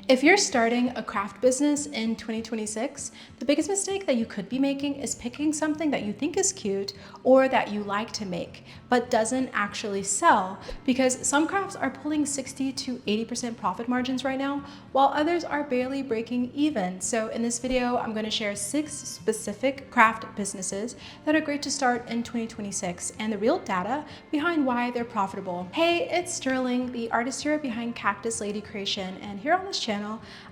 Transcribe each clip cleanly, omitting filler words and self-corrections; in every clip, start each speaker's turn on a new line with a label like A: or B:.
A: If you're starting a craft business in 2026, the biggest mistake that you could be making is picking something that you think is cute or that you like to make, but doesn't actually sell, because some crafts are pulling 60 to 80% profit margins right now, while others are barely breaking even. So in this video, I'm going to share 6 specific craft businesses that are great to start in 2026 and the real data behind why they're profitable. Hey, it's Sterling, the artist here behind Cactus Lady Creation, and here on this channel,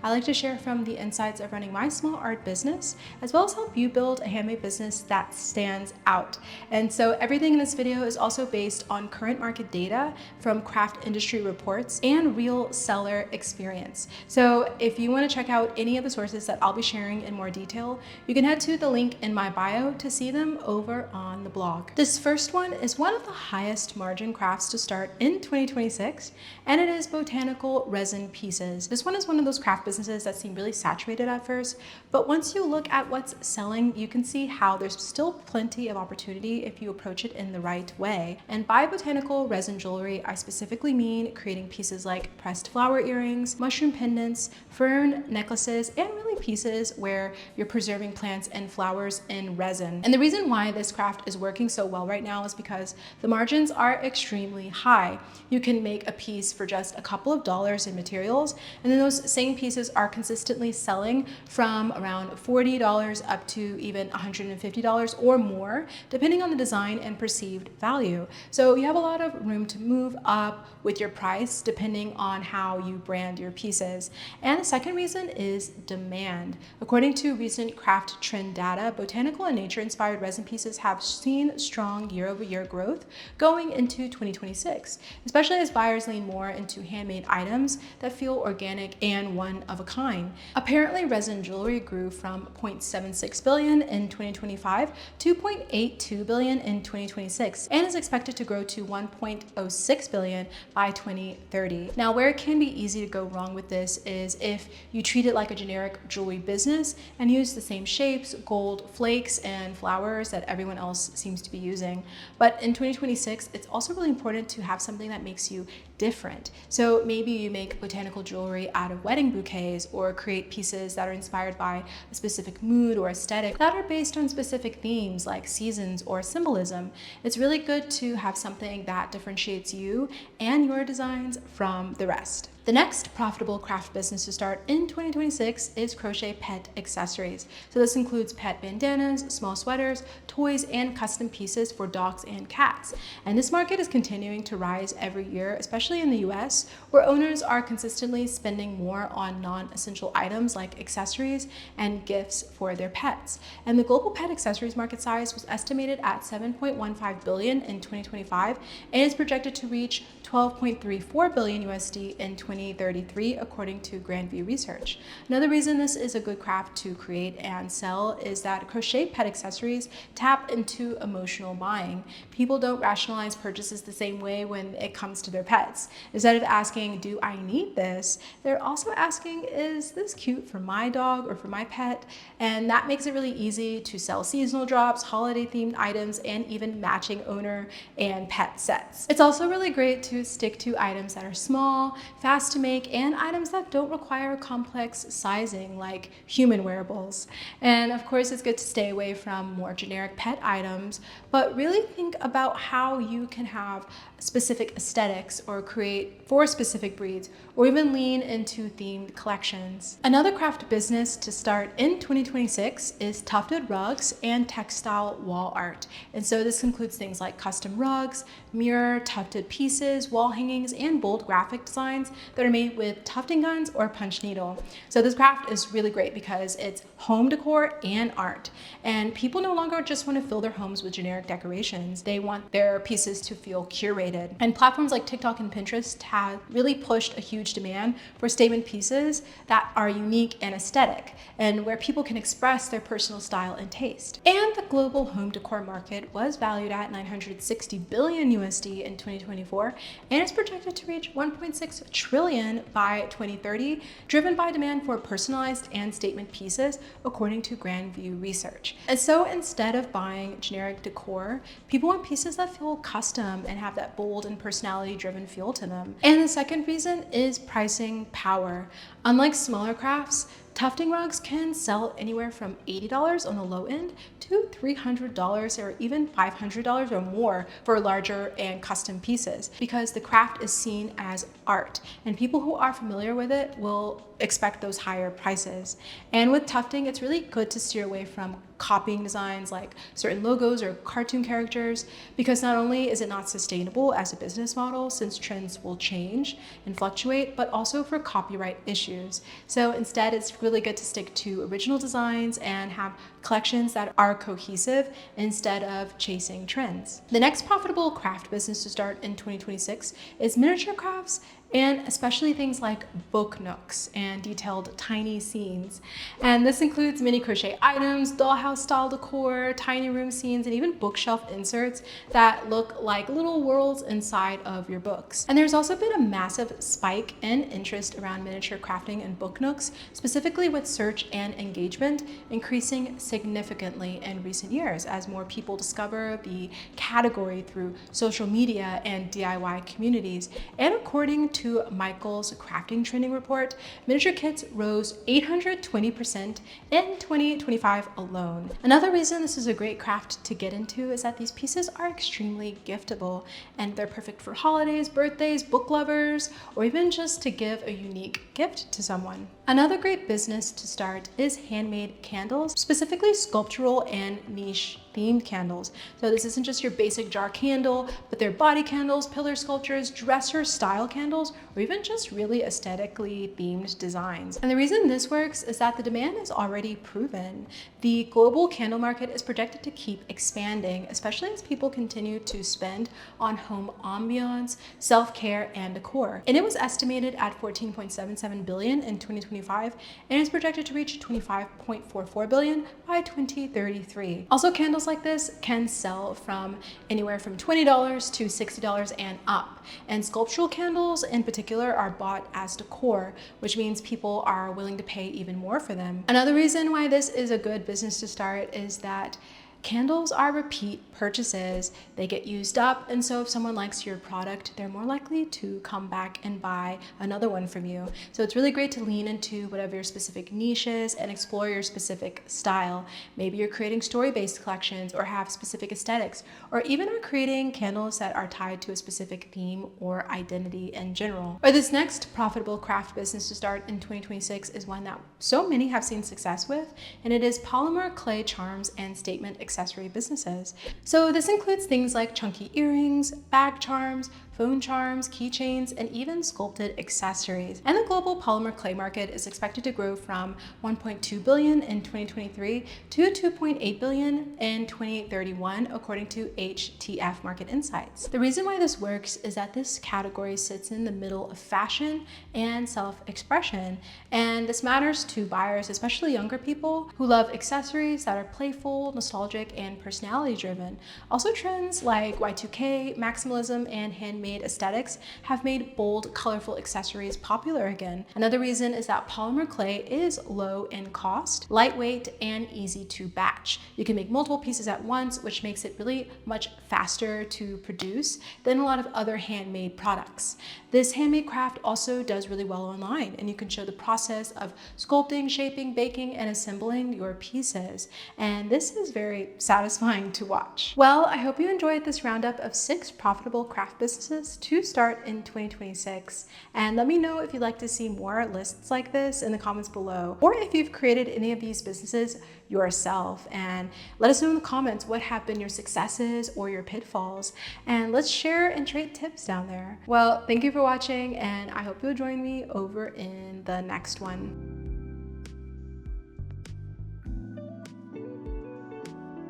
A: I like to share from the insights of running my small art business, as well as help you build a handmade business that stands out. And so everything in this video is also based on current market data from craft industry reports and real seller experience. So if you want to check out any of the sources that I'll be sharing in more detail, you can head to the link in my bio to see them over on the blog. This first one is one of the highest margin crafts to start in 2026, and it is botanical resin pieces. This one is one of those craft businesses that seem really saturated at first, but once you look at what's selling, you can see how there's still plenty of opportunity if you approach it in the right way. And by botanical resin jewelry, I specifically mean creating pieces like pressed flower earrings, mushroom pendants, fern necklaces, and really pieces where you're preserving plants and flowers in resin. And the reason why this craft is working so well right now is because the margins are extremely high. You can make a piece for just a couple of dollars in materials, and then those same pieces are consistently selling from around $40 up to even $150 or more, depending on the design and perceived value. So you have a lot of room to move up with your price depending on how you brand your pieces. And the second reason is demand. According to recent craft trend data, botanical and nature-inspired resin pieces have seen strong year-over-year growth going into 2026, especially as buyers lean more into handmade items that feel organic and one of a kind. Apparently, resin jewelry grew from 0.76 billion in 2025 to 0.82 billion in 2026 and is expected to grow to 1.06 billion by 2030. Now, where it can be easy to go wrong with this is if you treat it like a generic jewelry business and use the same shapes, gold flakes, and flowers that everyone else seems to be using. But in 2026, it's also really important to have something that makes you different. So maybe you make botanical jewelry out of wedding bouquets, or create pieces that are inspired by a specific mood or aesthetic that are based on specific themes like seasons or symbolism. It's really good to have something that differentiates you and your designs from the rest. The next profitable craft business to start in 2026 is crochet pet accessories. So this includes pet bandanas, small sweaters, toys, and custom pieces for dogs and cats. And this market is continuing to rise every year, especially in the US, where owners are consistently spending more on non-essential items like accessories and gifts for their pets. And the global pet accessories market size was estimated at 7.15 billion in 2025 and is projected to reach 12.34 billion USD in 2033, according to Grandview Research. Another reason this is a good craft to create and sell is that crochet pet accessories tap into emotional buying. People don't rationalize purchases the same way when it comes to their pets. Instead of asking, do I need this? They're also asking, is this cute for my dog or for my pet? And that makes it really easy to sell seasonal drops, holiday themed items, and even matching owner and pet sets. It's also really great to stick to items that are small, fast to make, and items that don't require complex sizing like human wearables. And of course, it's good to stay away from more generic pet items, but really think about how you can have specific aesthetics or create for specific breeds, or even lean into themed collections. Another craft business to start in 2026 is tufted rugs and textile wall art. And so this includes things like custom rugs, mirror tufted pieces, wall hangings, and bold graphic designs that are made with tufting guns or punch needle. So this craft is really great because it's home decor and art. And people no longer just want to fill their homes with generic decorations. They want their pieces to feel curated. And platforms like TikTok and Pinterest have really pushed a huge demand for statement pieces that are unique and aesthetic, and where people can express their personal style and taste. And the global home decor market was valued at 960 billion USD in 2024 and is projected to reach 1.6 trillion trillion by 2030, driven by demand for personalized and statement pieces, according to Grandview Research. And so instead of buying generic decor, people want pieces that feel custom and have that bold and personality-driven feel to them. And the second reason is pricing power. Unlike smaller crafts, tufting rugs can sell anywhere from $80 on the low end to $300 or even $500 or more for larger and custom pieces, because the craft is seen as art and people who are familiar with it will expect those higher prices. And with tufting, it's really good to steer away from copying designs like certain logos or cartoon characters, because not only is it not sustainable as a business model since trends will change and fluctuate, but also for copyright issues. So instead, it's really good to stick to original designs and have collections that are cohesive instead of chasing trends. The next profitable craft business to start in 2026 is miniature crafts, and especially things like book nooks and detailed tiny scenes. And this includes mini crochet items, dollhouse style decor, tiny room scenes, and even bookshelf inserts that look like little worlds inside of your books. And there's also been a massive spike in interest around miniature crafting and book nooks, specifically with search and engagement increasing significantly in recent years as more people discover the category through social media and DIY communities. And according to Michael's crafting trending report, miniature kits rose 820% in 2025 alone. Another reason this is a great craft to get into is that these pieces are extremely giftable, and they're perfect for holidays, birthdays, book lovers, or even just to give a unique gift to someone. Another great business to start is handmade candles, specifically sculptural and niche themed candles. So this isn't just your basic jar candle, but they're body candles, pillar sculptures, dresser style candles, or even just really aesthetically themed designs. And the reason this works is that the demand is already proven. The global candle market is projected to keep expanding, especially as people continue to spend on home ambiance, self-care, and decor. And it was estimated at $14.77 billion in 2025 and is projected to reach $25.44 billion by 2033. Also, candles like this can sell from anywhere from $20 to $60 and up. And sculptural candles in particular are bought as decor, which means people are willing to pay even more for them. Another reason why this is a good business to start is that candles are repeat purchases. They get used up, and so if someone likes your product, they're more likely to come back and buy another one from you. So it's really great to lean into whatever your specific niche is and explore your specific style. Maybe you're creating story-based collections or have specific aesthetics, or even are creating candles that are tied to a specific theme or identity in general. Or this next profitable craft business to start in 2026 is one that so many have seen success with, and it is polymer clay charms and statement accessory businesses. So this includes things like chunky earrings, bag charms, phone charms, keychains, and even sculpted accessories. And the global polymer clay market is expected to grow from $1.2 billion in 2023 to $2.8 billion in 2031, according to HTF Market Insights. The reason why this works is that this category sits in the middle of fashion and self-expression. And this matters to buyers, especially younger people who love accessories that are playful, nostalgic, and personality-driven. Also, trends like Y2K, maximalism, and handmade aesthetics have made bold, colorful accessories popular again. Another reason is that polymer clay is low in cost, lightweight, and easy to batch. You can make multiple pieces at once, which makes it really much faster to produce than a lot of other handmade products. This handmade craft also does really well online, and you can show the process of sculpting, shaping, baking, and assembling your pieces. And this is very satisfying to watch. Well, I hope you enjoyed this roundup of 6 profitable craft businesses to start in 2026. And let me know if you'd like to see more lists like this in the comments below, or if you've created any of these businesses yourself. And let us know in the comments what have been your successes or your pitfalls, and let's share and trade tips down there. Well, thank you for watching, and I hope you'll join me over in the next one.